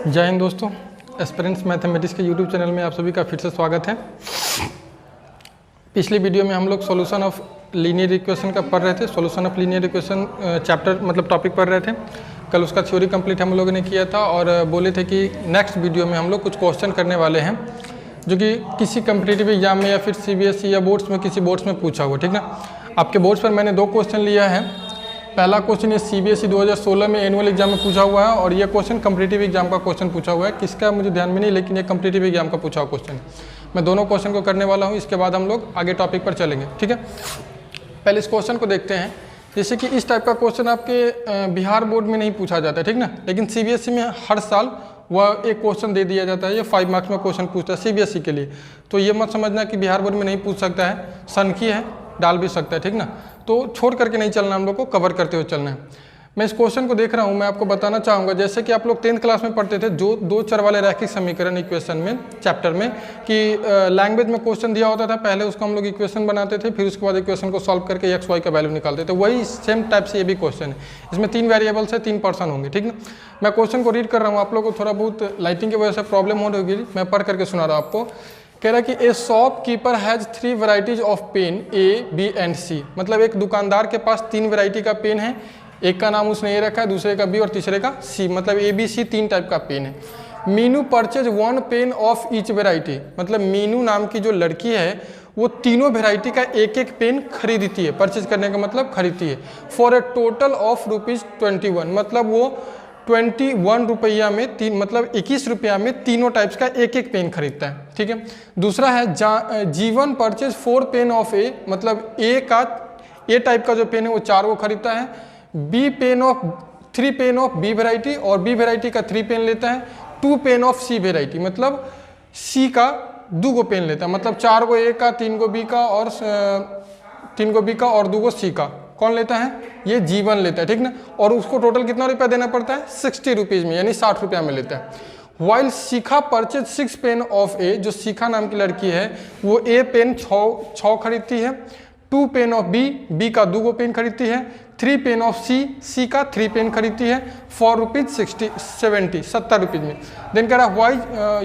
जय हिंद दोस्तों, aspirants mathematics के यूट्यूब चैनल में आप सभी का फिर से स्वागत है। पिछली वीडियो में हम लोग सॉल्यूशन ऑफ लीनियर इक्वेशन का पढ़ रहे थे। Solution of linear equation chapter मतलब टॉपिक पढ़ रहे थे। कल उसका थ्योरी कंप्लीट हम लोगों ने किया था और बोले थे कि नेक्स्ट वीडियो में हम लोग कुछ क्वेश्चन करने वाले हैं जो कि किसी कम्पिटिटिव एग्जाम में या फिर CBSE या बोर्ड्स में किसी बोर्ड्स में पूछा हुआ। ठीक ना, आपके बोर्ड्स पर मैंने 2 क्वेश्चन लिया है। पहला क्वेश्चन ये CBSE 2016 में एनुअल एग्जाम में पूछा हुआ है और ये क्वेश्चन कम्पिटिटिव एग्जाम का क्वेश्चन पूछा हुआ है। किसका मुझे ध्यान में नहीं, लेकिन ये कम्पिटिटिव एग्जाम का पूछा हुआ क्वेश्चन है। मैं दोनों क्वेश्चन को करने वाला हूँ, इसके बाद हम लोग आगे टॉपिक पर चलेंगे। ठीक है, पहले इस क्वेश्चन को देखते हैं। जैसे कि इस टाइप का क्वेश्चन आपके बिहार बोर्ड में नहीं पूछा जाता है, ठीक ना, लेकिन CBSE में हर साल वह एक क्वेश्चन दे दिया जाता है। ये 5 मार्क्स में क्वेश्चन पूछता है CBSE के लिए। तो ये मत समझना कि बिहार बोर्ड में नहीं पूछ सकता है, सनकी है, डाल भी सकता है। ठीक ना, तो छोड़ करके नहीं चलना, हम लोग को कवर करते हुए चलना है। मैं इस क्वेश्चन को देख रहा हूँ, मैं आपको बताना चाहूँगा जैसे कि आप लोग 10th क्लास में पढ़ते थे जो 2 चर वाले रैखिक समीकरण इक्वेशन में चैप्टर में कि लैंग्वेज में क्वेश्चन दिया होता था, पहले उसको हम लोग इक्वेशन बनाते थे, फिर उसके बाद इक्वेशन को सॉल्व करके x y का वैल्यू निकालते थे। वही सेम टाइप से ये भी क्वेश्चन है। इसमें 3 वेरिएबल्स है, 3 पर्सन होंगे। ठीक ना, मैं क्वेश्चन को रीड कर रहा हूँ, आप लोग को थोड़ा बहुत लाइटिंग की वजह से प्रॉब्लम हो रही होगी, मैं पढ़ करके सुना रहा हूँ आपको। कह रहा है कि a shopkeeper has 3 varieties of pen A, B and C। मतलब एक दुकानदार के पास 3 वैरायटी का पेन है। एक का नाम उसने A रखा है, दूसरे का B और तीसरे का C। मतलब ABC 3 टाइप का पेन है। Meenu purchase 1 pen of each variety. मतलब मीनू नाम की जो लड़की है वो तीनों वेराइटी का एक एक पेन खरीदती है। परचेज करने का मतलब खरीदती है। For a total of ₹21। मतलब वो 21 रुपया में 3 मतलब 21 रुपया में तीनों टाइप्स का एक एक पेन खरीदता है। ठीक है, दूसरा है जीवन परचेज 4 पेन ऑफ A। मतलब A टाइप का जो पेन है वो 4 को खरीदता है। Three pain of B variety और B वेराइटी का 3 पेन लेता है। 2 पेन ऑफ C वेराइटी मतलब C का 2 को पेन लेता है। मतलब 4 को A का, 3 को B का और 2 को C का कौन लेता है, ये जीवन लेता है। ठीक ना, और उसको टोटल कितना रुपया देना पड़ता है, 60 रुपीज़ में, यानी 60 रुपया में लेता है। While Shikha purchase 6 pain of A। जो शिखा नाम की लड़की है वो A पेन 6 खरीदती है। 2 पेन ऑफ B का 2 को पेन खरीदती है। 3 पेन ऑफ C का 3 पेन खरीदती है। फॉर ₹70 रुपीज़ में। देन कह रहा है why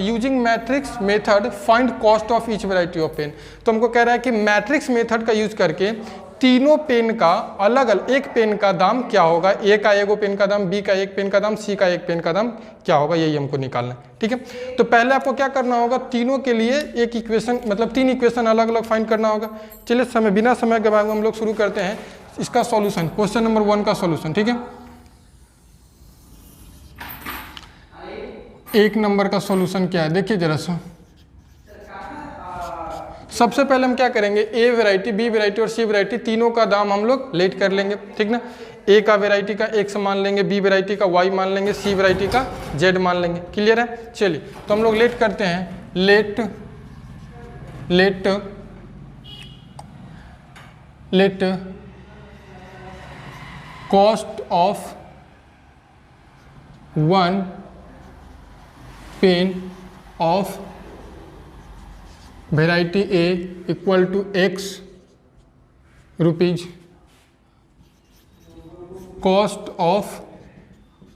using matrix method find cost of each variety of pen. तो हमको कह रहा है कि मैट्रिक्स मेथड का यूज करके तीनों पेन का अलग अलग एक पेन का दाम क्या होगा, A का एगो पेन का दाम, B का एक पेन का दाम, C का एक पेन का दाम क्या होगा, यही हमको निकालना है। ठीक है, तो पहले आपको क्या करना होगा, तीनों के लिए एक इक्वेशन मतलब 3 इक्वेशन अलग अलग फाइंड करना होगा। चलिए बिना समय के बाद हम लोग शुरू करते हैं इसका सॉल्यूशन। क्वेश्चन नंबर 1 का सॉल्यूशन। ठीक है, 1 नंबर का सॉल्यूशन क्या है देखिए जरा सा। सबसे पहले हम क्या करेंगे, A वेराइटी, B वेराइटी और C वेराइटी तीनों का दाम हम लोग लेट कर लेंगे। ठीक ना, A का वेराइटी का X मान लेंगे, B वेराइटी का Y मान लेंगे, C वेराइटी का Z मान लेंगे। क्लियर है, चलिए तो हम लोग लेट करते हैं। Let cost of 1 pen of variety A equal to X rupees. Cost of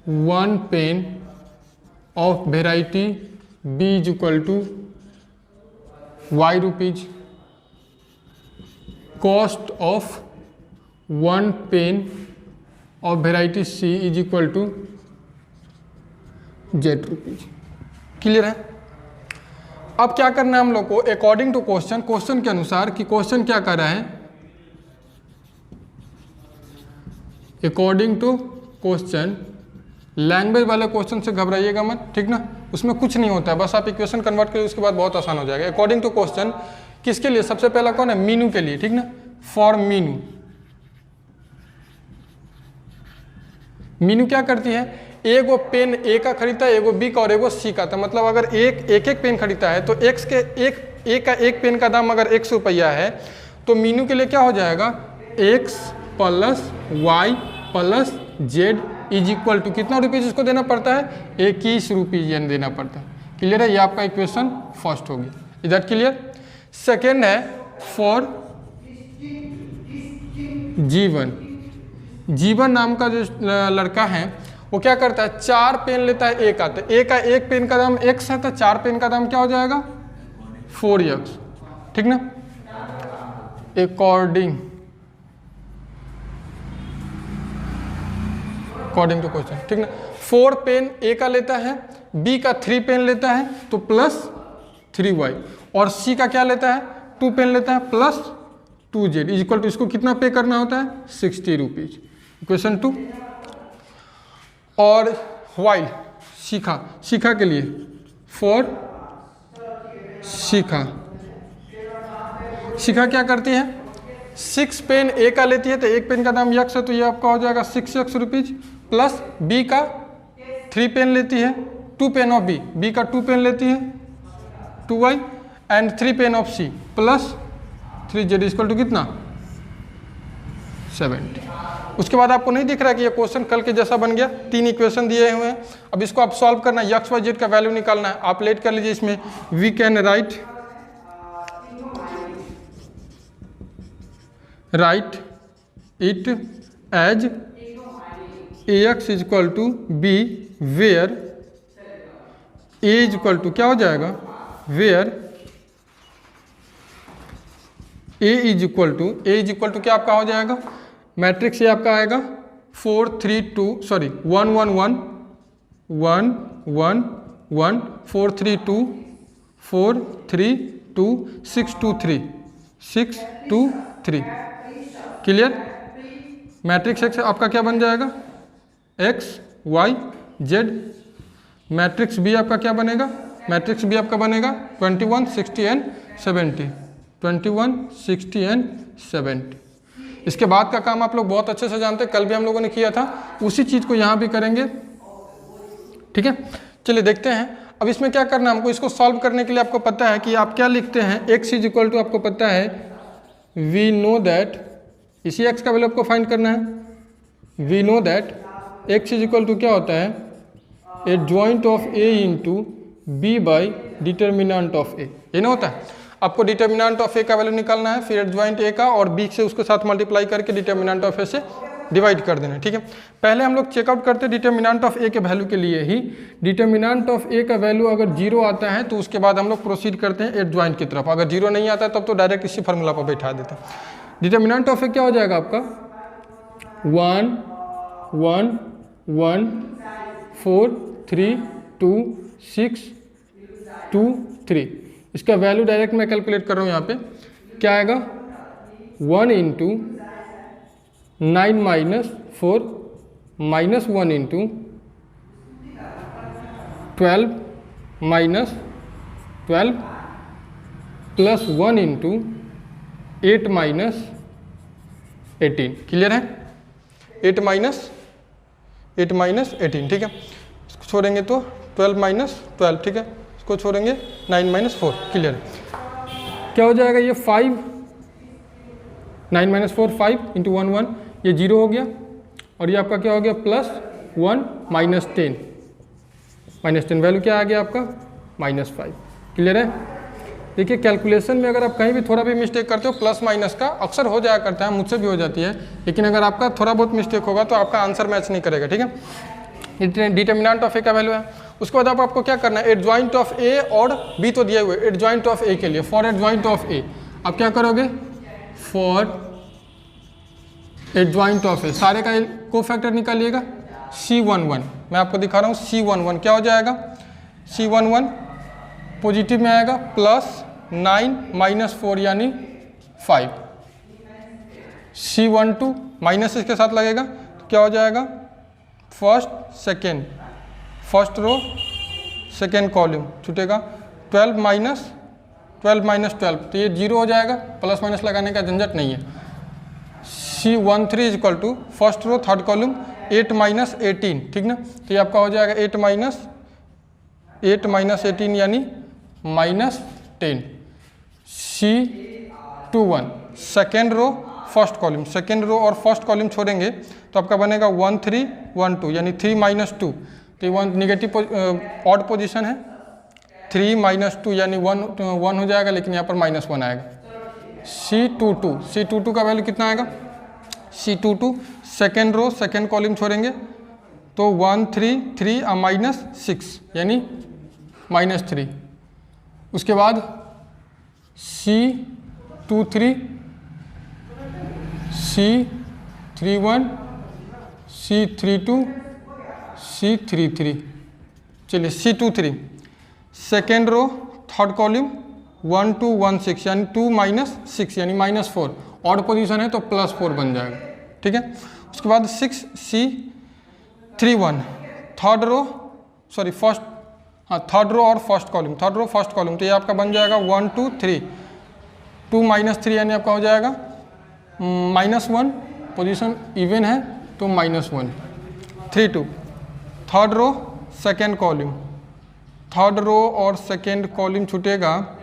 1 pen of variety B is equal to Y rupees. Cost of 1 pen of variety C is equal to Z rupees. Clear है। अब क्या करना है हम लोग को, according to question के अनुसार कि क्वेश्चन क्या कर रहा है, अकॉर्डिंग टू क्वेश्चन। लैंग्वेज वाले क्वेश्चन से घबराइएगा मत, ठीक ना, उसमें कुछ नहीं होता है, बस आप इक्वेशन कन्वर्ट करिए, उसके बाद बहुत आसान हो जाएगा। अकॉर्डिंग टू क्वेश्चन किसके लिए, सबसे पहला कौन है, मीनू के लिए। ठीक ना, फॉर मीनू क्या करती है, एगो पेन A का खरीदता है, एगो B का और एगो C का। था मतलब अगर एक पेन खरीदता है तो A का एक पेन का दाम अगर X रुपया है तो मीनू के लिए क्या हो जाएगा, X plus Y plus Z is equal to कितना रुपीज़ इसको देना पड़ता है, 21 रुपीज़ देना पड़ता है। क्लियर है, ये आपका इक्वेशन फर्स्ट होगी। इधर क्लियर। सेकेंड है फॉर जीवन नाम का जो लड़का है वो क्या करता है, 4 पेन लेता है ए का, तो ए का एक पेन का दाम x है, तो 4 पेन का दाम क्या हो जाएगा 4x, ठीक ना, अकॉर्डिंग टू क्वेश्चन, ठीक ना। 4 पेन ए का लेता है, बी का 3 पेन लेता है तो प्लस 3y, और सी का क्या लेता है 2 पेन लेता है प्लस 2z इक्वल टू, इसको कितना पे करना होता है 60 रुपीज, इक्वेशन 2। और वाइल शिखा के लिए, फॉर शिखा क्या करती है, 6 पेन ए का लेती है तो एक पेन का दाम यक्स है, तो ये आपका हो जाएगा 6x रुपीज, प्लस बी का 3 पेन लेती है, 2 पेन ऑफ बी का 2 पेन लेती है 2y, and 3 pen of C plus 3z equal to कितना 70। उसके बाद आपको नहीं दिख रहा कि ये क्वेश्चन कल के जैसा बन गया, 3 इक्वेशन दिए हुए हैं, अब इसको आप सॉल्व करना है, एक्स वाई जेड का वैल्यू निकालना है। आप लेट कर लीजिए, इसमें we can write it as ax is equal to b where a is equal to क्या हो जाएगा, where a is equal to क्या आपका हो जाएगा, मैट्रिक्स ये आपका आएगा 4 3 2 सॉरी 1 1 1 1 1 1 4 3 2 4 3 2 6 2 3 6 2 3, क्लियर। मैट्रिक्स एक्स आपका क्या बन जाएगा x Y z, matrix b आपका क्या बनेगा, मैट्रिक्स बी आपका बनेगा 21 60 एंड 70, 21 60 एंड 70। इसके बाद का काम आप लोग बहुत अच्छे से जानते हैं, कल भी हम लोगों ने किया था, उसी चीज़ को यहाँ भी करेंगे, ठीक है। चलिए देखते हैं अब इसमें क्या करना है हमको। इसको सॉल्व करने के लिए आपको पता है कि आप क्या लिखते हैं, x इज इक्वल टू आपको पता है वी नो दैट, इसी x का वैल्यू आपको फाइंड करना है। We know that x is equal to क्या होता है, adjoint of a into B by determinant of a, ये ना होता है। आपको डिटर्मिनेंट ऑफ a का वैल्यू निकालना है, फिर एडजॉइंट a का और b से उसके साथ मल्टीप्लाई करके डिटर्मिनेंट ऑफ a से डिवाइड कर देना, ठीक है। पहले हम लोग चेकआउट करते हैं डिटर्मिनेंट ऑफ a के वैल्यू के लिए ही। डिटर्मिनेंट ऑफ a का वैल्यू अगर 0 आता है तो उसके बाद हम लोग प्रोसीड करते हैं एडजॉइंट की तरफ, अगर 0 नहीं आता है तब तो डायरेक्ट इसी फार्मूला पर बैठा देते हैं। डिटर्मिनेंट ऑफ a क्या हो जाएगा आपका 1 1 1 4 3 2 6 2 3, इसका वैल्यू डायरेक्ट मैं कैलकुलेट कर रहा हूँ यहाँ पे, क्या आएगा 1 into 9 minus 4 minus 1 into 12 minus 12 plus 1 into 8 minus 18, clear है। 8 माइनस 18, ठीक है। इसको छोड़ेंगे तो 12 माइनस 12, ठीक है। इसको छोड़ेंगे 9 माइनस 4, क्लियर है। क्या हो जाएगा ये 5, 9 माइनस 4 5 इंटू 1 1, ये 0 हो गया, और ये आपका क्या हो गया प्लस 1 माइनस 10 वैल्यू क्या आ गया आपका -5, क्लियर है। देखिए कैलकुलेशन में अगर आप कहीं भी थोड़ा भी मिस्टेक करते हो, प्लस माइनस का अक्सर हो जाया करता है, मुझसे भी हो जाती है, लेकिन अगर आपका थोड़ा बहुत मिस्टेक होगा तो आपका आंसर मैच नहीं करेगा, ठीक है। डिटर्मिनेंट ऑफ ए का वैल्यू है। उसके बाद आपको क्या करना है, एडजॉइंट ऑफ ए और बी तो दिए हुए, एडजॉइंट ऑफ ए के लिए फॉर एडजॉइंट ऑफ ए आप क्या करोगे, फॉर एडजॉइंट ऑफ ए सारे का कोफैक्टर निकालिएगा C11, मैं आपको दिखा रहा हूँ C11 क्या हो जाएगा, C11 पॉजिटिव में आएगा प्लस 9 माइनस 4 यानी 5, C12 माइनस इसके साथ लगेगा तो क्या हो जाएगा फर्स्ट रो सेकेंड कॉलम छूटेगा, 12 माइनस 12 तो ये 0 हो जाएगा, प्लस माइनस लगाने का झंझट नहीं है। C13 is equal to first row third column 8 minus 18, ठीक ना, तो ये आपका हो जाएगा 8 माइनस 18 यानी -10। C21 second row first column, second row और फर्स्ट कॉलम छोड़ेंगे तो आपका बनेगा 1 3 1 2 यानी 3 माइनस 2, तो ये निगेटिव ऑड पोजीशन है, 3 माइनस 2 यानी 1 हो जाएगा, लेकिन यहाँ पर -1 आएगा। C22 का वैल्यू कितना आएगा, C22 second row second column छोड़ेंगे तो 1 3 3 माइनस 6 यानी -3। उसके बाद C23 C31 C32 C33। चलिए C23 second row third column 1 2 1 6 यानी 2 - 6 यानी -4। ऑड पोजीशन है तो +4 बन जाएगा, ठीक है। उसके बाद 6 C31 third row sorry first third row और first column, third row first column, तो ये आपका बन जाएगा 1 2 3 2 - 3 यानी आपका हो जाएगा -1। पोजीशन इवन है तो -1 3 2। Third row second column, third row और सेकेंड कॉलम छूटेगा,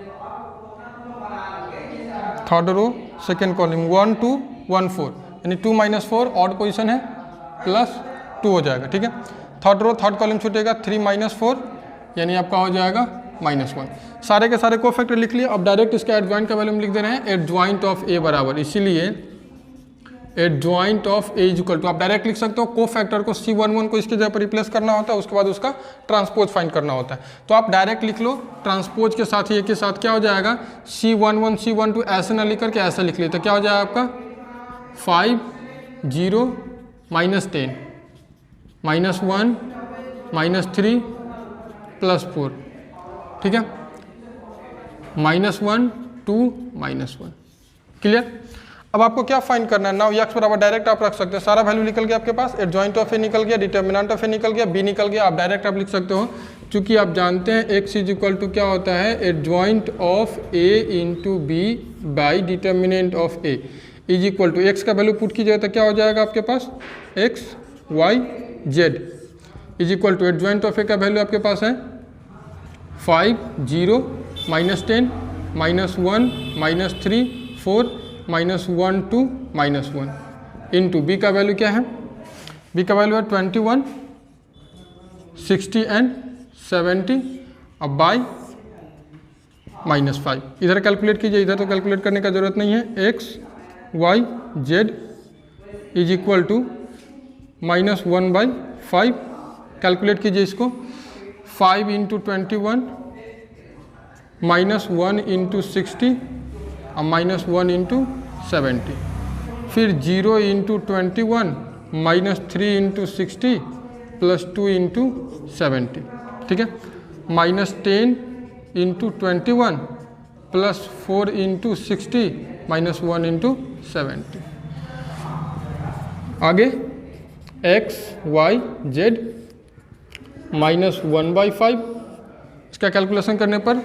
थर्ड रो सेकेंड कॉलम 1 2 1 4 यानी 2 - 4 ऑड पोजीशन है +2 हो जाएगा, ठीक है। थर्ड रो थर्ड कॉलम छूटेगा 3 - 4 यानी आपका हो जाएगा -1। सारे के सारे कोफैक्टर लिख लिए। अब डायरेक्ट इसका एडजॉइंट का वैल्यू लिख दे रहे हैं, एडजॉइंट ऑफ ए बराबर, इसीलिए adjoint of A is equal to, आप डायरेक्ट लिख सकते हो कोफैक्टर को C11 को इसके जगह पर रिप्लेस करना होता है, उसके बाद उसका ट्रांसपोज फाइंड करना होता है। तो आप डायरेक्ट लिख लो ट्रांसपोज के साथ, ए के साथ क्या हो जाएगा C11 C12 ऐसे ना लिख करके ऐसा लिख लेते, क्या हो जाएगा आपका 5 0 -10 -1 -3 +4, ठीक है, -1 2 -1। क्लियर। अब आपको क्या फाइंड करना है, नाउ x बराबर डायरेक्ट आप रख सकते हैं, सारा वैल्यू निकल गया आपके पास, एडजॉइंट ऑफ ए निकल गया, डिटर्मिनेंट ऑफ ए निकल गया, b निकल गया, आप डायरेक्ट आप लिख सकते हो, क्योंकि आप जानते हैं x इज इक्वल टू क्या होता है adjoint of a into B by determinant of a is equal to, x का वैल्यू पुट कीजिएगा तो क्या हो जाएगा आपके पास x y z is equal to adjoint of a का वैल्यू आपके पास है 5 0 -10 -1 -3 4 -1 2 -1 इंटू बी का वैल्यू क्या है, बी का वैल्यू है 21 60 एंड 70 अब बाई -5। इधर कैलकुलेट कीजिए, इधर तो कैलकुलेट करने का जरूरत नहीं है, x y z is equal to -1/5। Calculate कीजिए इसको, 5 × 21 -1 × 60 और -1 × 70, फिर 0 × 21 -3 × 60 +2 × 70, ठीक है, -10 × 21 +4 × 60 -1 × 70। आगे x y z -1/5, इसका कैलकुलेशन करने पर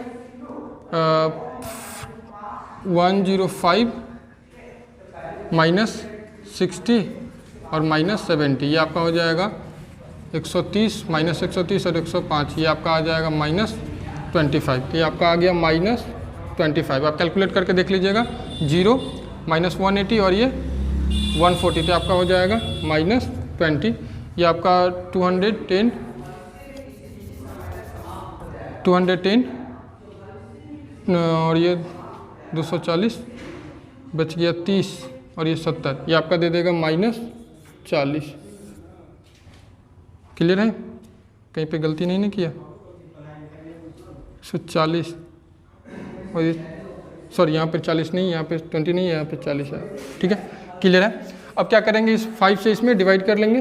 105 -60 और -70, ये आपका हो जाएगा 130 -130 और 105, ये आपका आ जाएगा -25, ये आपका आ गया -25। आप कैलकुलेट करके देख लीजिएगा, 0 -180 और ये 140, तो आपका हो जाएगा -20, ये आपका 210 और ये 240 बच गया 30 और ये 70, ये आपका दे देगा -40। क्लियर है, कहीं पे गलती नहीं किया, 140 और ये सॉरी यहाँ पे 40 नहीं, यहाँ पे 20 नहीं है, यहाँ पे 40 है, ठीक है। क्लियर है। अब क्या करेंगे, इस 5 से इसमें डिवाइड कर लेंगे,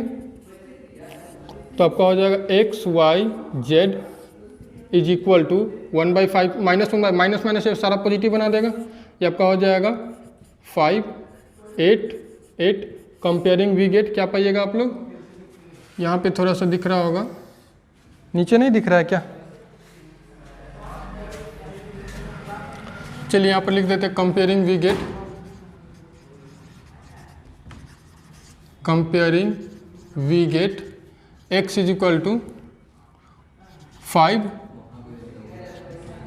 तो आपका हो जाएगा x y z is equal to 1/5 -1 minus से सारा पॉजिटिव बना देगा, ये आपका हो जाएगा 5 8 8। कंपेयरिंग वी गेट क्या पाइएगा आप लोग, यहाँ पे थोड़ा सा दिख रहा होगा, नीचे नहीं दिख रहा है क्या, चलिए यहाँ पर लिख देते हैं comparing we get, comparing we get x is equal to 5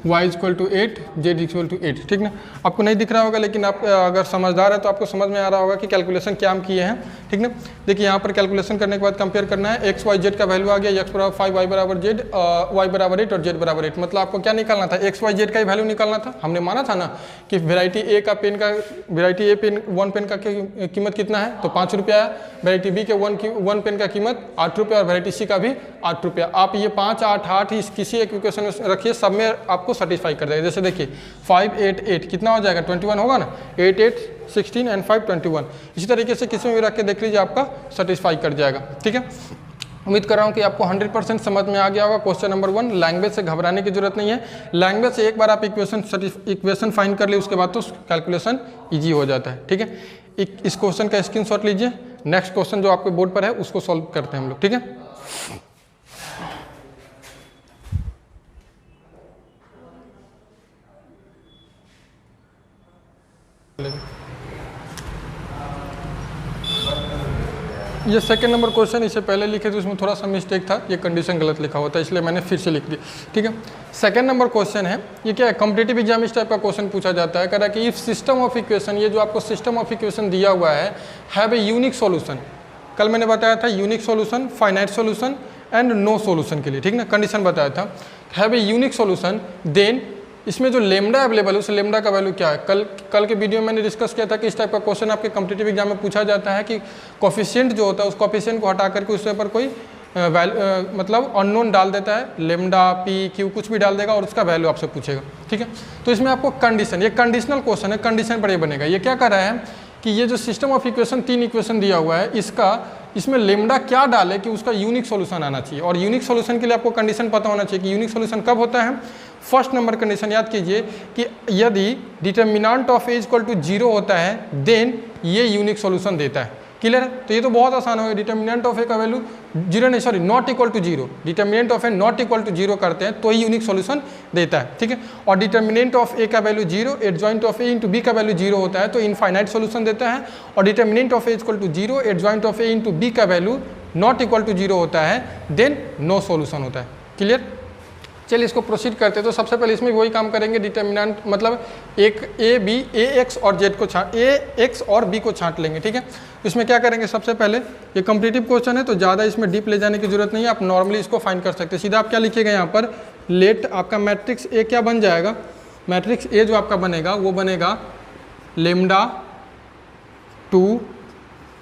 y equal to 8, z equal to 8, ठीक ना। आपको नहीं दिख रहा होगा, लेकिन आप अगर समझदार है तो आपको समझ में आ रहा होगा कि कैलकुलेशन क्या हम किए हैं, ठीक ना। देखिए यहाँ पर कैलकुलेशन करने के बाद कंपेयर करना है, x y z का वैल्यू आ गया, x बराबर 5, y बराबर z, y बराबर 8 और z बराबर 8। मतलब आपको क्या निकालना था, x y z का ही वैल्यू निकालना था। हमने माना था ना कि वेराइटी ए का पेन का, वेराइटी ए पेन 1 पेन का कीमत कितना है, तो 5 रुपया है। वेराइटी बी के 1 पेन का कीमत 8 रुपया और वेराइटी सी का भी 8 रुपया। आप ये 5, 8, 8 ही किसी एक इक्वेशन में रखिए, सब में आपको सेटिस्फाई कर देगा। जैसे देखिए 5, 8, 8 कितना हो जाएगा, 21 होगा ना, 8, 8, 16 एंड 5, 21। इसी तरीके से किसी में भी रख के देख लीजिए, आपका सेटिस्फाई कर जाएगा, ठीक है। उम्मीद कर रहा हूँ कि आपको 100% समझ में आ गया होगा। क्वेश्चन नंबर 1, लैंग्वेज से घबराने की जरूरत नहीं है। लैंग्वेज से एक बार आप इक्वेशन फाइंड कर ले, उसके बाद तो कैलकुलेशन ईजी हो जाता है, ठीक है। इस क्वेश्चन का स्क्रीनशॉट लीजिए। नेक्स्ट क्वेश्चन जो आपके बोर्ड पर है उसको सॉल्व करते हैं हम लोग, ठीक है। ये सेकंड नंबर क्वेश्चन, इससे पहले लिखे थे उसमें थोड़ा सा मिस्टेक था, ये कंडीशन गलत लिखा होता है, इसलिए मैंने फिर से लिख दिया, ठीक है। सेकंड नंबर क्वेश्चन है, ये क्या है, कॉम्पिटिटिव एग्जाम इस टाइप का क्वेश्चन पूछा जाता है। कह रहा है कि इफ सिस्टम ऑफ इक्वेशन, ये जो आपको सिस्टम ऑफ इक्वेशन दिया हुआ है, हैव ए यूनिक सॉल्यूशन। कल मैंने बताया था unique solution, finite solution and no solution के लिए, ठीक ना, कंडीशन बताया था। Have a unique solution, then इसमें जो लेमडा अवेलेबल है उस लेमडा का वैल्यू क्या है। कल के वीडियो में मैंने डिस्कस किया था कि इस टाइप का क्वेश्चन आपके कॉम्पिटिटिव एग्जाम में पूछा जाता है कि कोफिशिएंट जो होता है उस कोफिशिएंट को हटा करके उसके ऊपर कोई मतलब अननोन डाल देता है, लेमडा, पी, क्यू कुछ भी डाल देगा और उसका वैल्यू आपसे पूछेगा, ठीक है। तो इसमें आपको कंडीशन, ये कंडीशनल क्वेश्चन है, कंडीशन पर ये बनेगा। ये क्या कर रहा है कि ये जो सिस्टम ऑफ इक्वेशन 3 इक्वेशन दिया हुआ है, इसमें लेमडा क्या डाले कि उसका यूनिक सॉल्यूशन आना चाहिए। और यूनिक सॉल्यूशन के लिए आपको कंडीशन पता होना चाहिए कि यूनिक सॉल्यूशन कब होता है। फर्स्ट नंबर कंडीशन याद कीजिए कि यदि determinant of A equal to 0 होता है देन ये यूनिक सॉल्यूशन देता है। क्लियर है। तो ये तो बहुत आसान होगा। डिटर्मिनेंट ऑफ ए का वैल्यू 0 नहीं, sorry, not equal to 0, determinant of A not equal to 0 करते हैं तो ही यूनिक सॉल्यूशन देता है, ठीक है। और डिटर्मिनेंट ऑफ ए का value 0, adjoint of A into b का वैल्यू 0 होता है तो इनफाइनाइट सॉल्यूशन देता है। और determinant of A equal to 0, adjoint of A into b का वैल्यू नॉट इक्वल टू 0 होता है देन नो सॉल्यूशन होता है। क्लियर। चलिए इसको प्रोसीड करते हैं। तो सबसे पहले इसमें वही काम करेंगे, डिटर्मिनेंट मतलब एक ए बी, ए एक्स और जेड को छांट, ए एक्स और बी को छांट लेंगे, ठीक है। इसमें क्या करेंगे, सबसे पहले ये कॉम्पिटिटिव क्वेश्चन है तो ज़्यादा इसमें डीप ले जाने की जरूरत नहीं है, आप नॉर्मली इसको फाइंड कर सकते हैं। सीधा आप क्या लिखिएगा यहाँ पर, लेट आपका मैट्रिक्स ए क्या बन जाएगा, मैट्रिक्स ए जो आपका बनेगा वो बनेगा लेमडा 2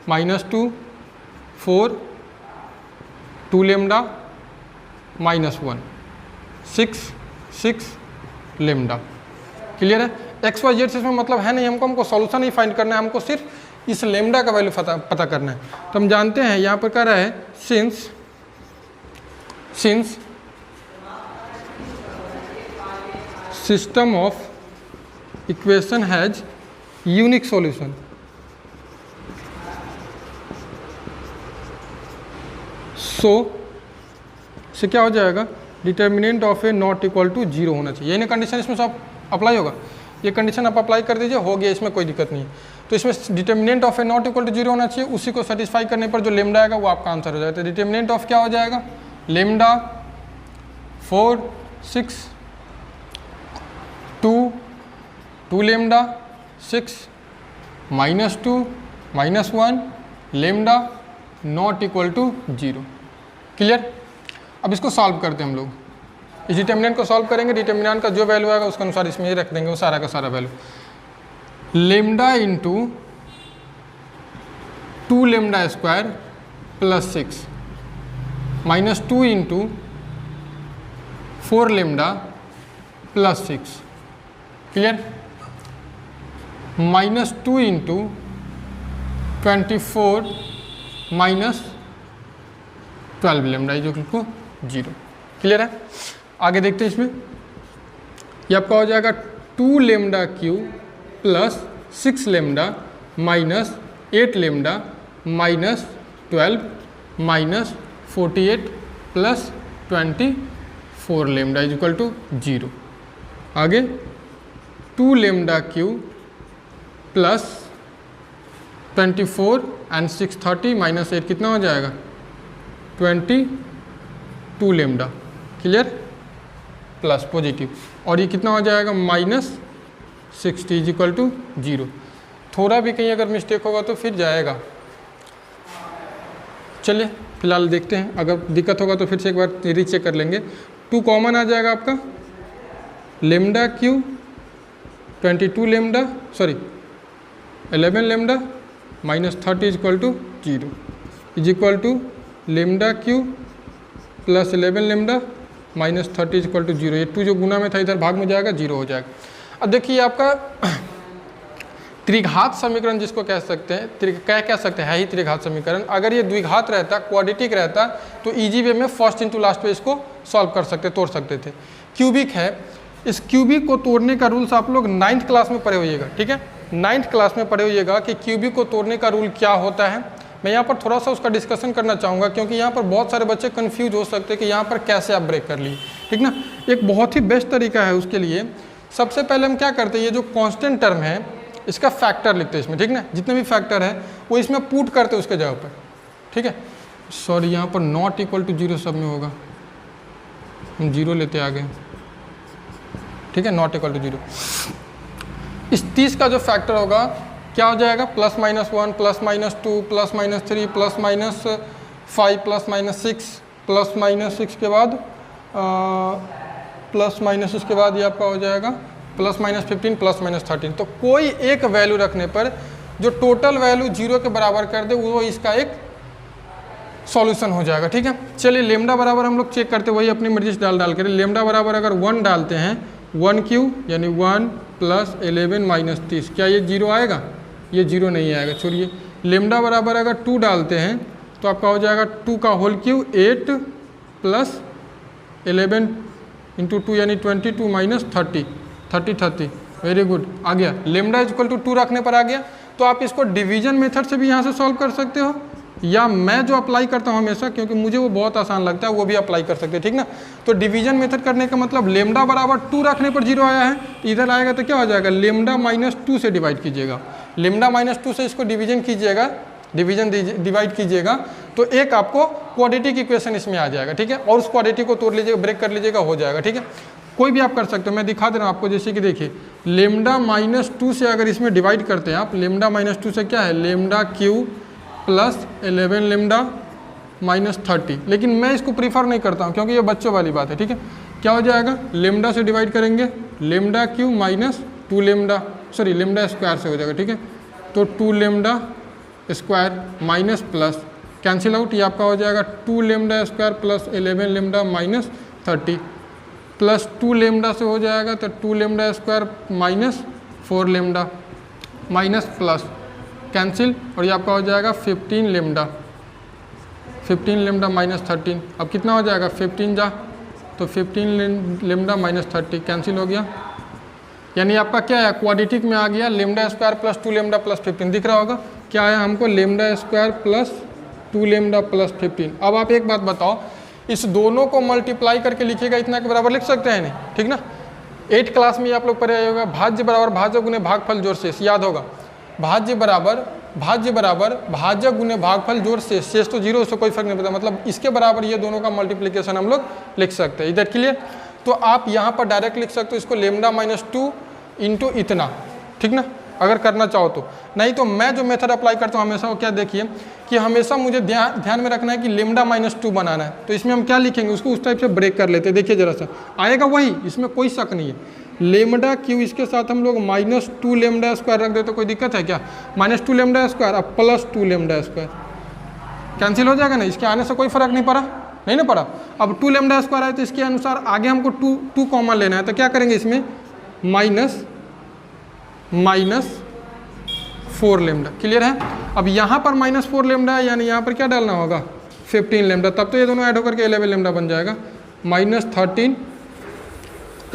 -2 4 2 लेमडा -1 6 6 लेमडा। क्लियर है। एक्स वाई जेड से इसमें मतलब है नहीं, हमको सॉल्यूशन ही फाइंड करना है, हमको सिर्फ इस लेमडा का वैल्यू पता करना है। तो हम जानते हैं यहाँ पर कह रहा है since system of equation has unique solution, so से क्या हो जाएगा, determinant of A not equal to 0 होना चाहिए। ये ना कंडीशन इसमें सब अप्लाई होगा, ये कंडीशन आप अप्लाई कर दीजिए, हो गया, इसमें कोई दिक्कत नहीं है। तो इसमें determinant of A not equal to 0 होना चाहिए, उसी को सेटिस्फाई करने पर जो लेमडा आएगा वो आपका आंसर हो जाएगा। तो डिटर्मिनेंट ऑफ क्या हो जाएगा, lambda 4 6 2 lambda 6 -2 -1 lambda not equal to 0। Clear. अब इसको सॉल्व करते हैं हम लोग, इस डिटर्मिनेंट को सॉल्व करेंगे, डिटर्मिनेंट का जो वैल्यू आएगा उसके अनुसार इसमें ये रख देंगे वो सारा का सारा value. Lambda into 2 lambda square plus 6 -2 into 4 lambda plus 6। Clear. -2 into 24 -12 lambda जो लिखो 0। क्लियर है। आगे देखते हैं इसमें, ये आपका हो जाएगा 2 lambda cube plus 6 lambda -8 lambda -12 -48 plus 24 lambda is equal to 0। आगे 2 लेमडा क्यू प्लस 24 एंड 6 30 -8 कितना हो जाएगा 22 लेमडा। क्लियर। प्लस पॉजिटिव, और ये कितना हो जाएगा -60 इज इक्वल टू 0। थोड़ा भी कहीं अगर मिस्टेक होगा तो फिर जाएगा। चलिए फिलहाल देखते हैं, अगर दिक्कत होगा तो फिर से एक बार रीचेक कर लेंगे। 2 कॉमन आ जाएगा आपका, lambda cube 22 lambda 11 lambda -30 is equal to 0 is equal to lambda cube plus 11 lambda -30 is equal to 0। ये 2 जो गुना में था इधर भाग में जाएगा, 0 हो जाएगा। अब देखिए आपका त्रिघात समीकरण जिसको कह सकते हैं, क्या कह सकते हैं, है ही त्रिघात समीकरण। अगर ये द्विघात रहता, क्वाड्रेटिक रहता, तो इजी वे में फर्स्ट इंटू लास्ट पे इसको सॉल्व कर सकते, तोड़ सकते थे। क्यूबिक है, इस क्यूबिक को तोड़ने का रूल्स आप लोग 9th क्लास में पढ़े होइएगा, ठीक है। 9th क्लास में पढ़े होइएगा कि क्यूबिक को तोड़ने का रूल क्या होता है। मैं यहाँ पर थोड़ा सा उसका डिस्कशन करना चाहूँगा, क्योंकि यहाँ पर बहुत सारे बच्चे कंफ्यूज हो सकते हैं कि यहाँ पर कैसे आप ब्रेक कर लिए, ठीक ना। एक बहुत ही बेस्ट तरीका है उसके लिए। सबसे पहले हम क्या करते हैं, ये जो कांस्टेंट टर्म है इसका फैक्टर लिखते हैं इसमें, ठीक ना। जितने भी फैक्टर है वो इसमें पुट करते हैं उसके जगह पर, ठीक है। सॉरी, यहाँ पर नॉट इक्वल टू 0 सब में होगा, हम 0 लेते आ गए, ठीक है, नॉट इक्वल टू 0। इस 30 का जो फैक्टर होगा क्या हो जाएगा, +-1 +-2 +-3 +-5 +-6 के बाद +- इसके बाद ये आपका हो जाएगा +-15 +-13। तो कोई एक वैल्यू रखने पर जो टोटल वैल्यू 0 के बराबर कर दे वो इसका एक सॉल्यूशन हो जाएगा, ठीक है। चलिए लेमडा बराबर हम लोग चेक करते, वही अपनी मर्जी से डाल कर। लेमडा बराबर अगर 1 डालते हैं, 1 यानी 1 + 11 - 30, क्या ये 0 आएगा? ये 0 नहीं आएगा, छोड़िए। लेमडा बराबर अगर 2 डालते हैं तो आपका हो जाएगा 2 का होल क्यूब 8 + 11 × 2 यानी 22 - 30 वेरी गुड, आ गया। लेमडा इक्वल टू 2 रखने पर आ गया। तो आप इसको डिवीजन मेथड से भी यहाँ से सॉल्व कर सकते हो, या मैं जो अप्लाई करता हूँ हमेशा, क्योंकि मुझे वो बहुत आसान लगता है, वो भी अप्लाई कर सकते हैं, ठीक ना। तो डिवीजन मेथड करने का मतलब लेमडा बराबर 2 रखने पर 0 आया है, इधर आएगा तो क्या हो जाएगा, लेमडा -2 से डिवाइड कीजिएगा। लेमडा -2 से इसको डिवीजन कीजिएगा, डिवाइड कीजिएगा, तो एक आपको क्वाड्रेटिक इक्वेशन इसमें आ जाएगा, ठीक है। और उस क्वाड्रेटिक को तोड़ लीजिएगा, ब्रेक कर लीजिएगा, हो जाएगा, ठीक है। कोई भी आप कर सकते हो, मैं दिखा दे रहा हूँ आपको। जैसे कि देखिए लेमडा -2 से अगर इसमें डिवाइड करते हैं आप, लेमडा -2 से क्या है, लेमडा क्यू प्लस 11 लेमडा -30। लेकिन मैं इसको प्रीफर नहीं करता हूँ क्योंकि ये बच्चों वाली बात है, ठीक है। क्या हो जाएगा, लेमडा से डिवाइड करेंगे, lambda Q -2 lambda, sorry lambda square से हो जाएगा, ठीक है। तो 2 lambda square minus plus cancel out, ये आपका हो जाएगा 2 lambda square plus 11 lambda -30 plus 2 lambda से हो जाएगा तो 2 lambda square -4 lambda minus plus cancel, और ये आपका हो जाएगा 15 लेमडा -13। अब कितना हो जाएगा, 15 जा तो 15 लेमडा -30 कैंसिल हो गया। यानी आपका क्या है, क्वाड्रेटिक में आ गया lambda square plus 2 lambda plus 15, दिख रहा होगा क्या है हमको, lambda square plus 2 lambda plus 15। अब आप एक बात बताओ, इस दोनों को मल्टीप्लाई करके लिखिएगा, इतना के बराबर लिख सकते हैं नहीं, ठीक ना। 8 क्लास में आप लोग पढ़े होगा, भाज्य बराबर भाज्य गुने भागफल जोड़ शेष, याद होगा। भाज्य बराबर भाज्य गुने भागफल जोड़ शेष, शेष तो 0, उससे कोई फर्क नहीं पड़ता, मतलब इसके बराबर ये दोनों का मल्टीप्लिकेशन हम लोग लिख सकते हैं। इधर क्लियर। तो आप यहाँ पर डायरेक्ट लिख सकते हो इसको लेमडा -2 इंटू इतना, ठीक ना, अगर करना चाहो तो। नहीं तो मैं जो मेथड अप्लाई करता हूँ हमेशा, वो क्या देखिए कि हमेशा मुझे ध्यान में रखना है कि लेमडा -2 बनाना है, तो इसमें हम क्या लिखेंगे, उसको उस टाइप से ब्रेक कर लेते हैं। देखिए जरा सा आएगा वही, इसमें कोई शक नहीं है। लेमडा क्यू, इसके साथ हम लोग -2 लेमडा स्क्वायर रख देते, तो कोई दिक्कत है क्या, -2 लेमडा स्क्वायर अब +2 लेमडा स्क्वायर कैंसिल हो जाएगा ना, इसके आने से कोई फर्क नहीं पड़ा, नहीं ना पड़ा। अब 2 लेमडा स्क्वायर आए तो इसके अनुसार आगे हमको 2 कॉमन लेना है, तो क्या करेंगे इसमें -4 लेमडा, क्लियर है। अब यहाँ पर -4 लेमडा है, यानी यहाँ पर क्या डालना होगा, 15 लेमडा, तब तो ये दोनों ऐड होकर के 11 लेमडा बन जाएगा। -13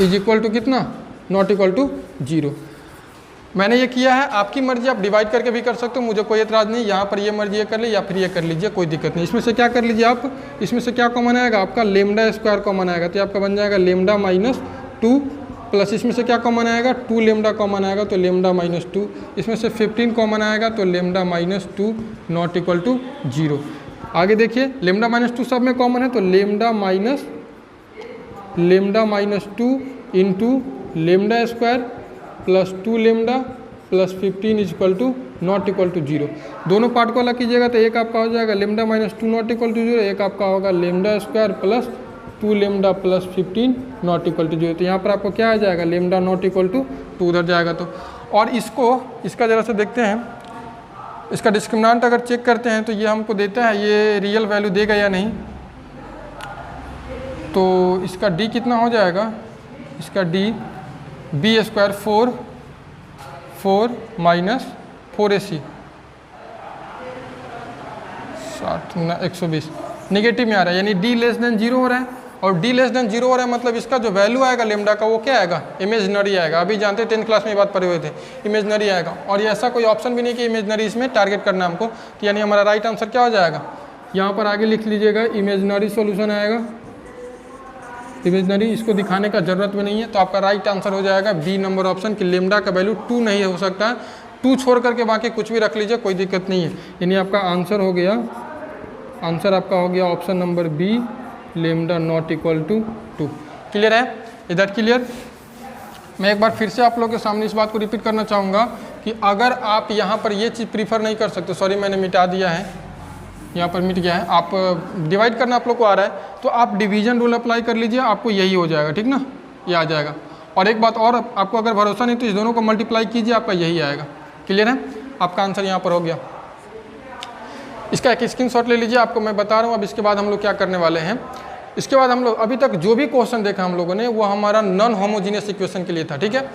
इज इक्वल टू कितना, नॉट इक्वल टू 0। मैंने ये किया है, आपकी मर्जी, आप डिवाइड करके भी कर सकते हो, मुझे कोई एतराज़ नहीं। यहाँ पर ये मर्जी ये कर ले या फिर ये कर लीजिए, कोई दिक्कत नहीं। इसमें से क्या कर लीजिए आप, इसमें से क्या कॉमन आएगा, आपका लेमडा स्क्वायर कॉमन आएगा, तो आपका बन जाएगा लेमडा -2 प्लस इसमें से क्या कॉमन आएगा, 2 लेमडा कॉमन आएगा तो लेमडा -2, इसमें से 15 कॉमन आएगा तो लेमडा -2 नॉट इक्वल टू 0। आगे देखिए लेमडा -2 सब में कॉमन है, तो lambda lambda minus 2 into lambda square plus 2 lambda plus 15 is equal to not equal to 0। दोनों पार्ट को अलग कीजिएगा तो एक आपका हो जाएगा lambda minus 2 not equal to 0, एक आपका होगा lambda square plus 2 lambda plus 15 not equal to 0। तो यहाँ पर आपको क्या आ जाएगा, लेमडा नॉट इक्वल टू 2 उधर जाएगा। तो और इसका ज़रा से देखते हैं, इसका डिस्क्रिमिनेंट अगर चेक करते हैं तो ये हमको देता है ये रियल वैल्यू देगा या नहीं। तो इसका डी कितना हो जाएगा, इसका D b square 4 minus 4ac 120 negative में आ रहा है, यानी डी लेस देन 0 हो रहा है। और डी लेस देन 0 हो रहा है मतलब इसका जो वैल्यू आएगा लेमडा का वो क्या आएगा, इमेजनरी आएगा। अभी जानते हैं 10th क्लास में ये बात पढ़े हुए थे, इमेजनरी आएगा। और ये ऐसा कोई ऑप्शन भी नहीं कि इमेजनरी इसमें टारगेट करना हमको, तो यानी हमारा राइट आंसर क्या हो जाएगा, यहाँ पर आगे लिख लीजिएगा इमेजनरी सॉल्यूशन आएगा। इमेजनरी इसको दिखाने का ज़रूरत भी नहीं है, तो आपका राइट आंसर हो जाएगा बी नंबर ऑप्शन कि लेमडा का वैल्यू 2 नहीं हो सकता है। 2 छोड़ करके बाकी कुछ भी रख लीजिए, कोई दिक्कत नहीं है। यानी आपका आंसर हो गया, आंसर आपका हो गया option number b, lambda not equal to 2। Clear है, इधर क्लियर। मैं एक बार फिर से आप लोगों के सामने इस बात को रिपीट करना चाहूँगा कि अगर आप यहाँ पर ये चीज़ प्रीफर नहीं कर सकते, सॉरी मैंने मिटा दिया है, यहाँ पर मिट गया है, आप डिवाइड करना आप लोग को आ रहा है तो आप डिवीजन रूल अप्लाई कर लीजिए, आपको यही हो जाएगा, ठीक ना, ये आ जाएगा। और एक बात और, आपको अगर भरोसा नहीं तो इस दोनों को मल्टीप्लाई कीजिए, आपका यही आएगा। क्लियर है, आपका आंसर यहाँ पर हो गया। इसका एक स्क्रीनशॉट ले लीजिए, आपको मैं बता रहा हूँ अब इसके बाद हम लोग क्या करने वाले हैं। इसके बाद हम लोग अभी तक जो भी क्वेश्चन देखा हम लोगों ने वो हमारा नॉन होमोजीनियस इक्वेशन के लिए था, ठीक है।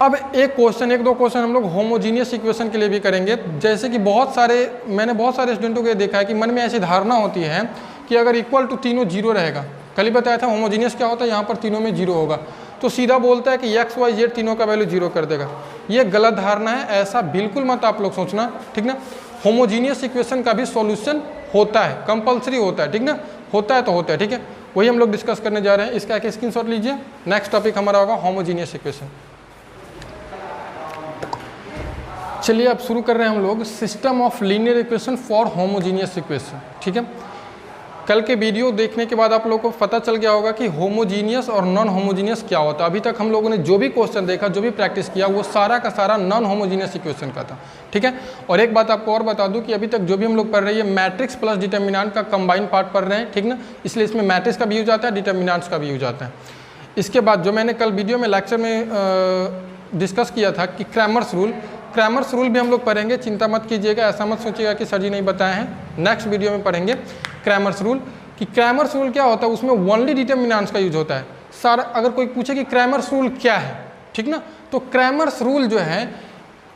अब एक दो क्वेश्चन हम लोग होमोजीनियस इक्वेशन के लिए भी करेंगे। जैसे कि मैंने बहुत सारे स्टूडेंटों को ये देखा है कि मन में ऐसी धारणा होती है कि अगर इक्वल टू तीनों जीरो रहेगा, कल ही बताया था होमोजीनियस क्या होता है, यहाँ पर तीनों में जीरो होगा, तो सीधा बोलता है कि एक्स वाई जेड तीनों का वैल्यू जीरो कर देगा। ये गलत धारणा है, ऐसा बिल्कुल मत आप लोग सोचना, ठीक ना। होमोजीनियस इक्वेशन का भी सॉल्यूशन होता है, कंपलसरी होता है, ठीक ना, होता है तो होता है, ठीक है। वही हम लोग डिस्कस करने जा रहे हैं। इसका एक स्क्रीनशॉट लीजिए। नेक्स्ट टॉपिक हमारा होगा होमोजीनियस इक्वेशन। चलिए अब शुरू कर रहे हैं हम लोग system of linear equation for homogeneous equation, ठीक है। कल के वीडियो देखने के बाद आप लोगों को पता चल गया होगा कि होमोजीनियस और नॉन होमोजीनियस क्या होता है। अभी तक हम लोगों ने जो भी क्वेश्चन देखा, जो भी प्रैक्टिस किया, वो सारा का सारा नॉन होमोजीनियस इक्वेशन का था, ठीक है। और एक बात आपको और बता दूं कि अभी तक जो भी हम लोग पढ़ रहे हैं मैट्रिक्स प्लस डिटर्मिनेंट का कंबाइन पार्ट पढ़ रहे हैं, ठीक ना, इसलिए इसमें मैट्रिक्स का भी यूज आता है, डिटर्मिनेंट्स का भी यूज आता है। इसके बाद जो मैंने कल वीडियो में लेक्चर में डिस्कस किया था कि क्रैमर्स रूल भी हम लोग पढ़ेंगे, चिंता मत कीजिएगा, ऐसा मत सोचिएगा कि सर जी नहीं बताए हैं। नेक्स्ट वीडियो में पढ़ेंगे क्रैमर्स रूल कि क्रैमर्स रूल क्या होता है, उसमें ओनली डिटर्मिनेंट्स का यूज होता है। सर अगर कोई पूछे कि क्रैमर्स रूल क्या है, ठीक ना, तो क्रैमर्स रूल जो है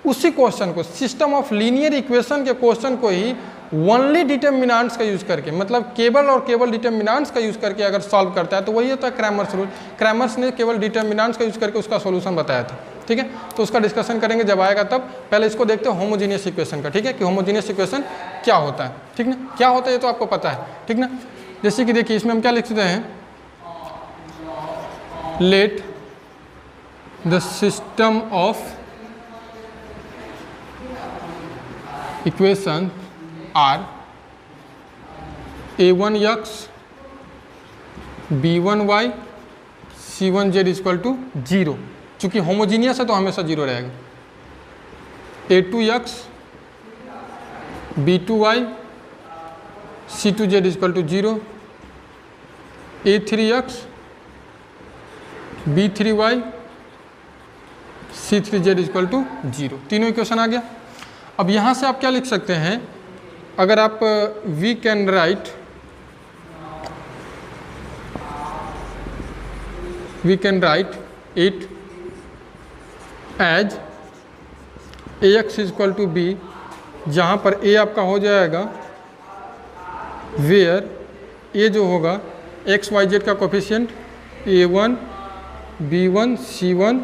उसी क्वेश्चन को, सिस्टम ऑफ लीनियर इक्वेशन के क्वेश्चन को ही ओनली डिटर्मिनेंट्स का यूज करके, मतलब केवल और केवल डिटर्मिनेंट्स का यूज करके अगर सॉल्व करता है तो वही होता है क्रैमर्स रूल। क्रैमर्स ने केवल डिटर्मिनेंट्स का यूज करके उसका सॉल्यूशन बताया था, ठीक है। तो उसका डिस्कशन करेंगे जब आएगा तब। पहले इसको देखते हैं होमोजीनियस इक्वेशन का, ठीक है, कि होमोजीनियस इक्वेशन क्या होता है, ठीक ना, क्या होता है ये तो आपको पता है, ठीक ना। जैसे कि देखिए इसमें हम क्या लिख सकते हैं, let the system of equation are a1x b1y c1z equal to 0। चूँकि होमोजीनियस है तो हमेशा 0 रहेगा। a2x b2y c2z equal to 0, a3x b3y c3z equal to 0। तीनों इक्वेशन आ गया। अब यहाँ से आप क्या लिख सकते हैं, अगर आप we can write it as ax equal to b, जहाँ पर a आपका हो जाएगा वेयर a जो होगा x y z का coefficient a1 b1 c1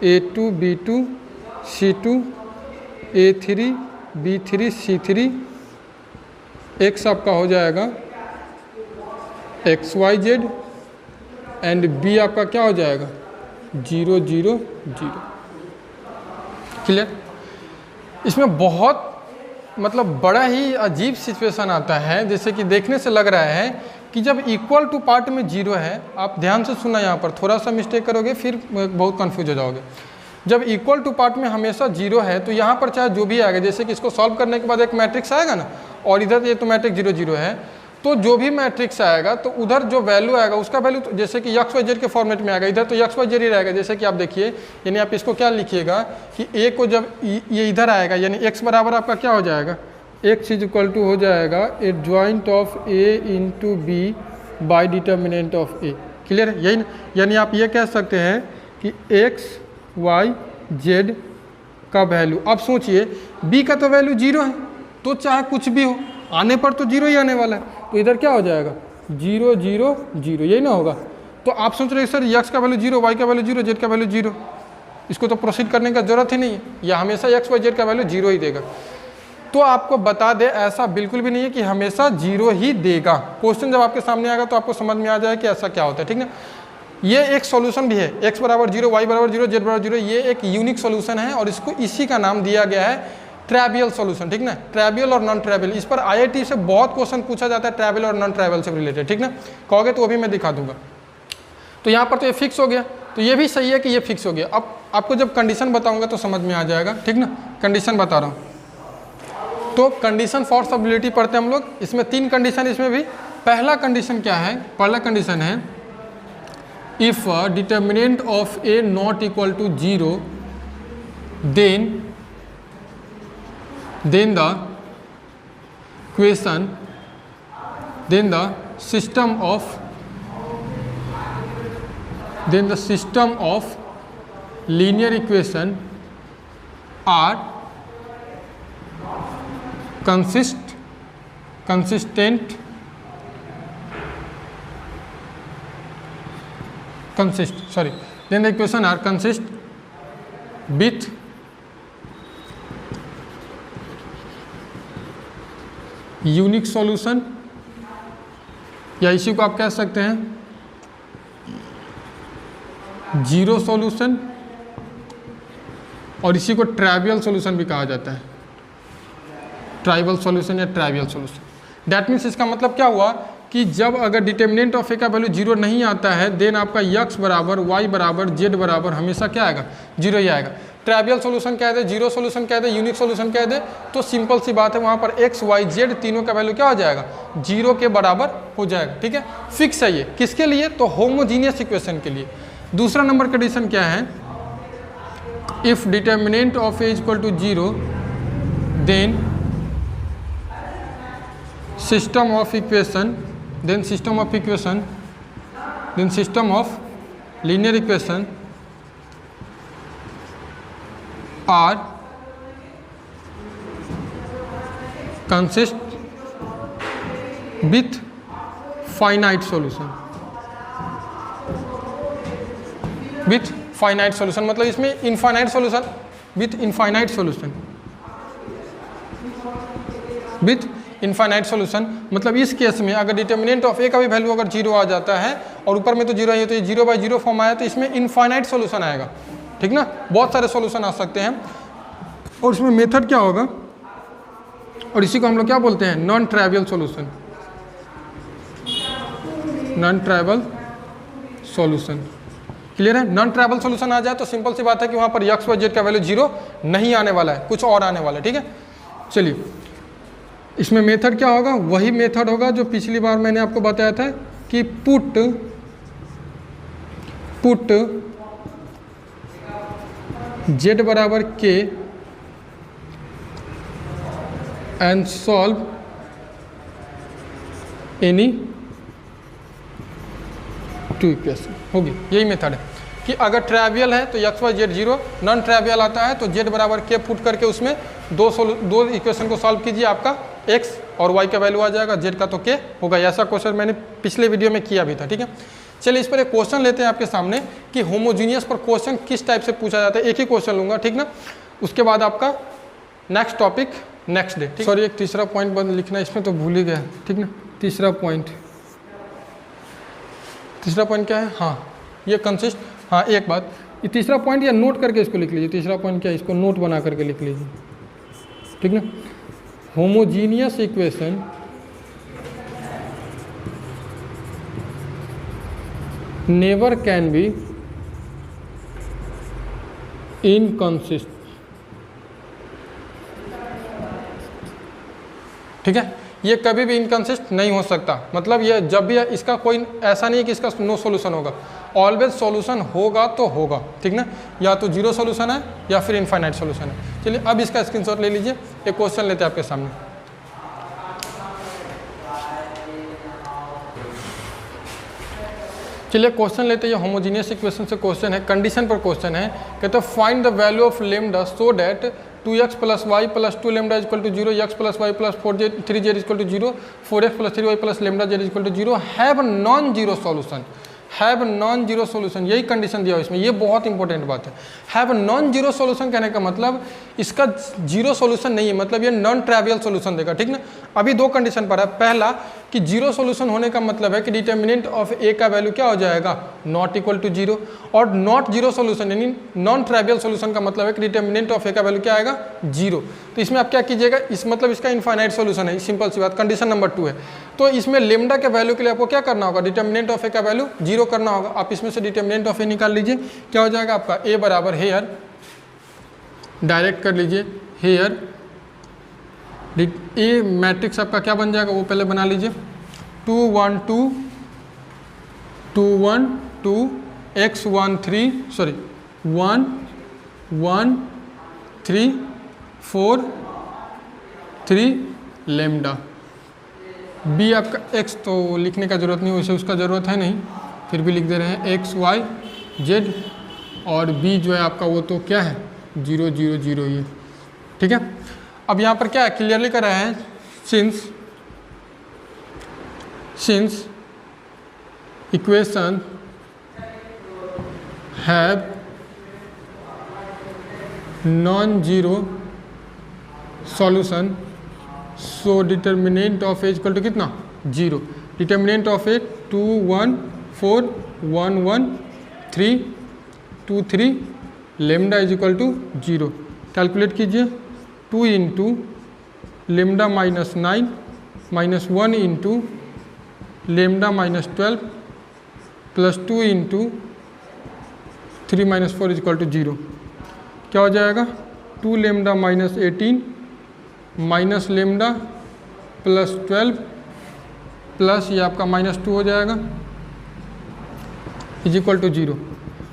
a2 b2 c2 a3 b3 c3, x आपका हो जाएगा x y z and b आपका क्या हो जाएगा 0 0 0। क्लियर। इसमें बहुत मतलब बड़ा ही अजीब सिचुएशन आता है, जैसे कि देखने से लग रहा है कि जब इक्वल टू पार्ट में 0 है, आप ध्यान से सुनना, यहाँ पर थोड़ा सा मिस्टेक करोगे फिर बहुत कन्फ्यूज हो जाओगे। जब इक्वल टू पार्ट में हमेशा 0 है तो यहाँ पर चाहे जो भी आएगा, जैसे कि इसको सॉल्व करने के बाद एक मैट्रिक्स आएगा ना, और इधर ये तो मैट्रिक्स 0 0 है, तो जो भी मैट्रिक्स आएगा तो उधर जो वैल्यू आएगा उसका वैल्यू तो जैसे कि एक्स वाई जेड के फॉर्मेट में आएगा, इधर तो एक्स वाई जेड ही रहेगा। जैसे कि आप देखिए, यानी आप इसको क्या लिखिएगा कि ए को जब ये इधर आएगा, यानी एक्स बराबर आपका क्या हो जाएगा, एक्स इज इक्वल टू हो जाएगा A adjoint of A into B by determinant of A. Clear है? यही, यानी आप ये कह सकते हैं कि एक्स वाई जेड का वैल्यू, अब सोचिए बी का तो वैल्यू 0 है, तो चाहे कुछ भी हो आने पर तो 0 ही आने वाला है, तो इधर क्या हो जाएगा 0 0 0, यही ना होगा। तो आप सोच रहे सर एक्स का वैल्यू 0, वाई का वैल्यू 0, जेड का वैल्यू 0, इसको तो प्रोसीड करने का जरूरत ही नहीं है, यह हमेशा एक्स वाई जेड का वैल्यू 0 ही देगा। तो आपको बता दे ऐसा बिल्कुल भी नहीं है कि हमेशा 0 ही देगा। क्वेश्चन जब आपके सामने आएगा तो आपको समझ में आ जाएगा कि ऐसा क्या होता है, ठीक ना। ये एक सॉल्यूशन भी है, x बराबर 0, y बराबर 0, z बराबर 0, ये एक यूनिक सॉल्यूशन है और इसको इसी का नाम दिया गया है ट्रैवियल सॉल्यूशन, ठीक ना। ट्रैवियल और नॉन ट्रैवियल, इस पर IIT से बहुत क्वेश्चन पूछा जाता है ट्रैवियल और नॉन ट्रैवियल से रिलेटेड, ठीक ना। कहोगे तो वो भी मैं दिखा दूंगा। तो यहाँ पर तो ये फिक्स हो गया, तो ये भी सही है कि ये फिक्स हो गया। अब आपको जब कंडीशन बताऊंगा तो समझ में आ जाएगा, ठीक ना। कंडीशन बता रहा हूँ, तो कंडीशन फॉर सॉल्युबिलिटी पढ़ते हैं हम लोग। इसमें 3 कंडीशन, इसमें भी पहला कंडीशन क्या है, पहला कंडीशन है if determinant of A not equal to 0 then the equation, then the system of linear equation are consistent then the equation are consist with unique solution, या इसी को आप कह सकते हैं जीरो सॉल्यूशन, और इसी को ट्राइवियल सॉल्यूशन भी कहा जाता है, ट्राइवल सॉल्यूशन या ट्राइवियल सॉल्यूशन। दैट मीन्स इसका मतलब क्या हुआ कि जब अगर डिटर्मिनेंट ऑफ ए का वैल्यू 0 नहीं आता है, देन आपका x बराबर y बराबर z बराबर हमेशा क्या आएगा, 0 ही आएगा। ट्राइवियल सॉल्यूशन कह दे, जीरो सॉल्यूशन कह दे, यूनिक सॉल्यूशन कह दे, तो सिंपल सी बात है, वहाँ पर x y z तीनों का वैल्यू क्या हो जाएगा, 0 के बराबर हो जाएगा, ठीक है। फिक्स है ये, किसके लिए, तो होमोजीनियस इक्वेशन के लिए। दूसरा नंबर कंडीशन क्या है, if determinant of A equal to 0 then system of linear equation are consist with finite solution, with finite solution मतलब इसमें infinite solution, with infinite solution, with infinite solution मतलब इस case में अगर डिटर्मिनेंट ऑफ ए का भी value अगर 0 आ जाता है और ऊपर में तो 0 है, तो ये 0/0 फॉर्म आया, तो इसमें इनफाइनाइट सॉल्यूशन आएगा, ठीक ना। बहुत सारे सॉल्यूशन आ सकते हैं और इसमें मेथड क्या होगा, और इसी को हम लोग क्या बोलते हैं, non trivial solution, non trivial solution. Clear है। नॉन ट्राइवल सॉल्यूशन आ जाए तो सिंपल सी बात है कि वहाँ पर x y z का वैल्यू 0 नहीं आने वाला है, कुछ और आने वाला है, ठीक है। चलिए, इसमें मेथड क्या होगा, वही मेथड होगा जो पिछली बार मैंने आपको बताया था कि पुट z बराबर k and solve any two equation होगी। यही मेथड है कि अगर ट्राइवियल है तो x y z 0, non trivial आता है तो z बराबर k पुट करके उसमें दो इक्वेशन को सॉल्व कीजिए, आपका x और y का वैल्यू आ जाएगा, z का तो k होगा। ऐसा क्वेश्चन मैंने पिछले वीडियो में किया भी था, ठीक है। चलिए इस पर एक क्वेश्चन लेते हैं आपके सामने कि होमोजीनियस पर क्वेश्चन किस टाइप से पूछा जाता है। एक ही क्वेश्चन लूंगा, ठीक ना, उसके बाद आपका next topic next day. Sorry, एक तीसरा पॉइंट बंद लिखना, इसमें तो भूल ही गया, ठीक ना। तीसरा पॉइंट क्या है, हाँ ये कंसिस्ट, हाँ एक बात, ये तीसरा पॉइंट या नोट करके इसको लिख लीजिए। तीसरा पॉइंट क्या है, इसको नोट बना करके लिख लीजिए, ठीक ना। Homogeneous equation never can be inconsistent, ठीक है, ये कभी भी इनकंसिस्ट नहीं हो सकता। मतलब ये जब भी इसका कोई ऐसा नहीं है कि इसका नो सॉल्यूशन होगा, ऑलवेज सॉल्यूशन होगा तो होगा, ठीक ना, या तो जीरो सॉल्यूशन है या फिर इनफाइनाइट सॉल्यूशन है। चलिए अब इसका स्क्रीनशॉट ले लीजिए, एक क्वेश्चन लेते हैं आपके सामने। चलिए क्वेश्चन लेते हैं, होमोजीनियस इक्वेशन से क्वेश्चन है, कंडीशन पर क्वेश्चन है। कहते हैं find the value of lambda so that 2x + y + 2 λ = 0, x + y + 3z = 0, 4x + 3y + λz = 0 have non zero solution, have non zero solution, यही कंडीशन दिया हुआ इसमें, ये बहुत इंपॉर्टेंट बात है। हैव नॉन जीरो सॉल्यूशन कहने का मतलब इसका जीरो सॉल्यूशन नहीं है, मतलब ये नॉन ट्राइवियल सॉल्यूशन देगा, ठीक ना। अभी दो कंडीशन पर है, पहला कि जीरो सॉल्यूशन होने का मतलब है कि डिटर्मिनेंट ऑफ ए का वैल्यू क्या हो जाएगा, नॉट इक्वल टू जीरो, और नॉट जीरो सॉल्यूशन यानी नॉन ट्राइवियल सॉल्यूशन का मतलब है कि डिटर्मिनेंट ऑफ ए का वैल्यू क्या आएगा, जीरो। तो इसमें आप क्या कीजिएगा, इस मतलब इसका इनफाइनाइट सॉल्यूशन है, सिंपल सी बात, कंडीशन नंबर 2 है। तो इसमें लेमडा के वैल्यू के लिए आपको क्या करना होगा, डिटर्मिनेंट ऑफ ए का वैल्यू जीरो करना होगा। आप इसमें से डिटर्मिनेंट ऑफ ए निकाल लीजिए, क्या हो जाएगा आपका, ए बराबर हेयर, डायरेक्ट कर लीजिए हेयर, ए मैट्रिक्स आपका क्या बन जाएगा वो पहले बना लीजिए, 2 1 2 2 1 2 x 1 3 सॉरी 1 1 3 4 3 लेमडा। बी आपका x तो लिखने का ज़रूरत नहीं, वैसे उसका ज़रूरत है नहीं, फिर भी लिख दे रहे हैं x y z, और b जो है आपका वो तो क्या है 0 0 0 ये, ठीक है। अब यहाँ पर क्या है, क्लियरली कर रहे हैं, since equation have non zero solution so determinant of A equal to कितना, zero. Determinant of A 2 1 4 1 1 3 2 3 lambda is equal to 0। Calculate कीजिए, 2 into lambda minus 9 minus 1 into lambda minus 12 plus 2 into 3 minus 4 is equal to 0। क्या हो जाएगा, 2 lambda minus 18 minus lambda plus 12 plus ये आपका minus 2 हो जाएगा is equal to 0,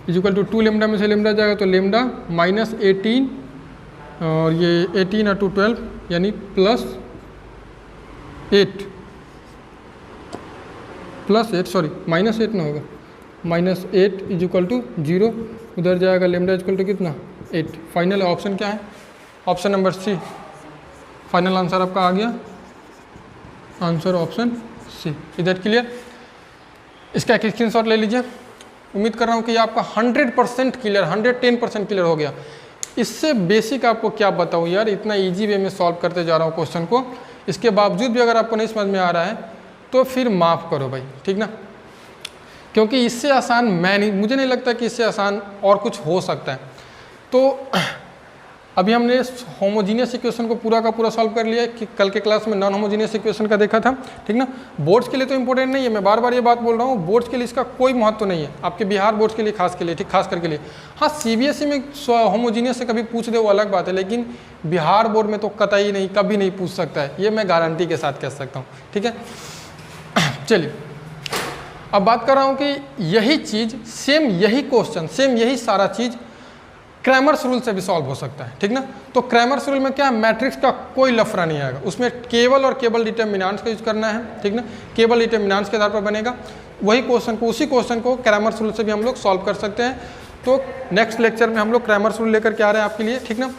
is equal to 2 lambda में से लेमडा जाएगा तो लेमडा माइनस 18 और ये 18 और 2 12 यानी प्लस 8 सॉरी माइनस 8 ना होगा, माइनस 8 इज इक्वल टू 0, उधर जाएगा लेमडा इज इक्वल टू कितना 8। फाइनल ऑप्शन क्या है, option number c, final answer आपका आ गया, आंसर ऑप्शन सी। इधर क्लियर, इसका एक स्क्रीनशॉट ले लीजिए। उम्मीद कर रहा हूँ कि आपका 100% क्लियर, 110% क्लियर हो गया। इससे बेसिक आपको क्या बताऊँ यार, इतना इजी वे में सॉल्व करते जा रहा हूँ क्वेश्चन को, इसके बावजूद भी अगर आपको नहीं समझ में आ रहा है तो फिर माफ़ करो भाई, ठीक ना, क्योंकि इससे आसान मुझे नहीं लगता कि इससे आसान और कुछ हो सकता है। तो अभी हमने होमोजीनियस इक्वेशन को पूरा का पूरा सॉल्व कर लिया कि कल के क्लास में नॉन होमोजीनियस इक्वेशन का देखा था, ठीक ना। बोर्ड्स के लिए तो इंपॉर्टेंट नहीं है, मैं बार बार ये बात बोल रहा हूँ, बोर्ड्स के लिए इसका कोई महत्व नहीं है, आपके बिहार बोर्ड्स के लिए खास करके लिए। हाँ, सीबीएसई में होमोजीनियस से कभी पूछ दे वो अलग बात है, लेकिन बिहार बोर्ड में तो कतई नहीं, कभी नहीं पूछ सकता है, ये मैं गारंटी के साथ कह सकता हूँ, ठीक है। चलिए अब बात कर रहा हूँ कि यही चीज़, सेम यही क्वेश्चन, सेम यही सारा चीज़ क्रैमर्स रूल से भी सॉल्व हो सकता है, ठीक ना। तो क्रैमर्स रूल में क्या है, मैट्रिक्स का कोई लफड़ा नहीं आएगा, उसमें केवल और केवल डिटर्मिनेंट्स का यूज करना है, ठीक ना, केवल डिटर्मिनेंट्स के आधार पर बनेगा। वही क्वेश्चन को, उसी क्वेश्चन को क्रैमर्स रूल से भी हम लोग सॉल्व कर सकते हैं। तो नेक्स्ट लेक्चर में हम लोग क्रैमर्स रूल लेकर के आ रहे हैं आपके लिए, ठीक ना।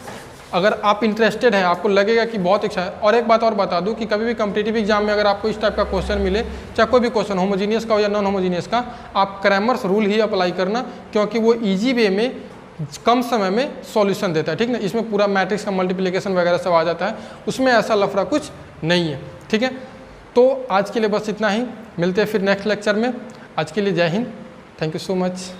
अगर आप इंटरेस्टेड हैं, आपको लगेगा कि बहुत अच्छा है। और एक बात और बता दूं कि कभी भी कॉम्पिटिटिव एग्जाम में अगर आपको इस टाइप का क्वेश्चन मिले, चाहे कोई भी क्वेश्चन होमोजीनियस का हो या नॉन होमोजीनियस का, आप क्रैमर्स रूल ही अप्लाई करना, क्योंकि वो ईजी वे में कम समय में सॉल्यूशन देता है, ठीक ना। इसमें पूरा मैट्रिक्स का मल्टीप्लिकेशन वगैरह सब आ जाता है, उसमें ऐसा लफड़ा कुछ नहीं है, ठीक है। तो आज के लिए बस इतना ही, मिलते हैं फिर नेक्स्ट लेक्चर में। आज के लिए जय Hind, thank you so much.